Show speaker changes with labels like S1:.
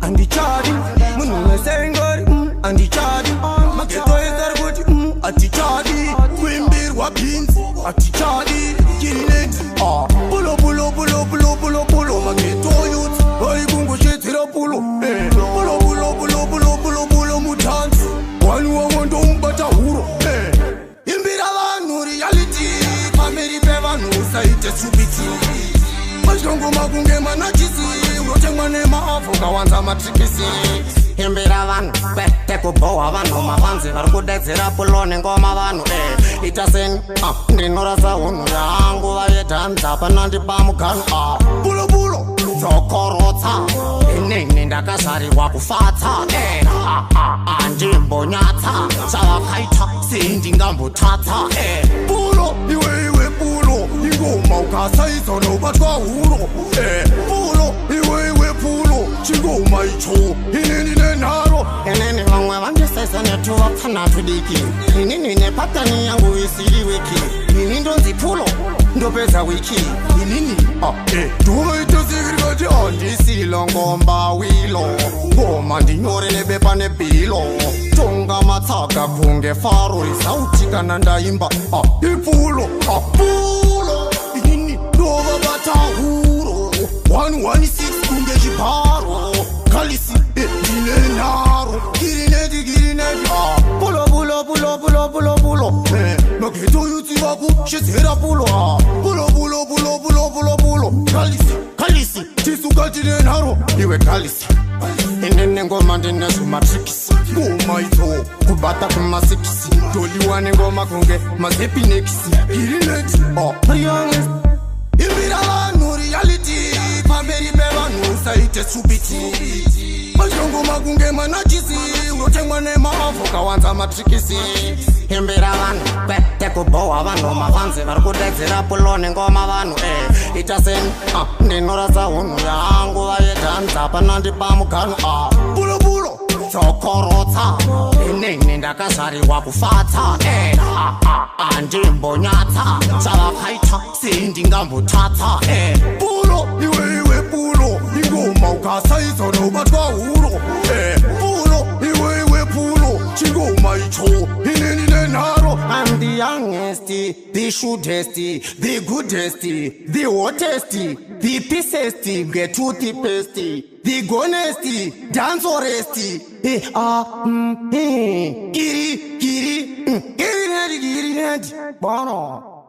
S1: And the charging, Munu saying good, and the charging, Maketo is good, at the charging, Wimbir Wapins, at the charging, killing it. Pullo Pullo Pullo Pullo Pullo Pullo, Maketo youth, I bungo shit in a Pullo, Pullo Pullo Pullo Pullo Pullo Pullo Mutants, one who want to but a huro, Imbira no reality, family Beva no site subiti. Mashongo magunge manachisi Urotengwa nema afuka wanza matrikisi Himbira vanu, teko boa vanu Mafanzi varukudedzera pulone ngoma vanu Itaseni, ndinorasa unu yangu Vayetanza panandipa muganu Pullo Pullo, zokorotsa Inini ndakazvarirwa kufatsa Andimbonyatsa Zvavakaita, sindingambotatsa Pullo, iwe Pullo Ingoma ukasaisa nobatwa huro Pullo, iwe Pullo Chingoma icho, inini nenharo Inini vamwe vandisesa netuvapfana tudiki Inini nepatani yangu isiri wiki Inini ndonzi Pullo, ndopedza wiki Inini, ndoita sikirikati handisilo ngomba wilo Ngoma ndinyore nebepa nebhilo Tonga matsaga kunge faro Risauti kana ndaimba Pullo, Pullo Inini ndova bata huro 116 kunge chibharo Kalisi, ine naro Girinedi Pullo Pullo Pullo Pullo Pullo Pullo Maketo yuti vaku shizera Pullo Pullo Pullo Pullo Pullo Pullo Pullo Kalisi, chisukati nenharo Iwe kalisi Inene ngoma ndinesu matrikisi Ngoma ito, kubata kumasikisi Toliwane ngoma kunge mazepinekisi Girinedi, youngest Imbira vanu reality Pamberi bevanu saite subiti Mashongo magunge manachisi Urotengwa nema afuka wanza matrikisi Imbira vanu, teko boa vanu Mafanzi varukudedzera pulone ngoma vanu Itaseni, ndinorasa unu yangu Vayetanza panandipa muganu Pullo Pullo, zokorotsa Inini ndakazvarirwa kufatsa Andimbonyatsa Zvavakaita, sindingambotatsa Pullo, iwe Pullo Ingoma ukasaisa nobatwa huro Pullo, iwe Pullo Chingoma icho, inini nenharo I'm the youngest, the shootest, the goodest, the hottest, the peacest, the toothpaste, the gonest, dancerest Giri, Bono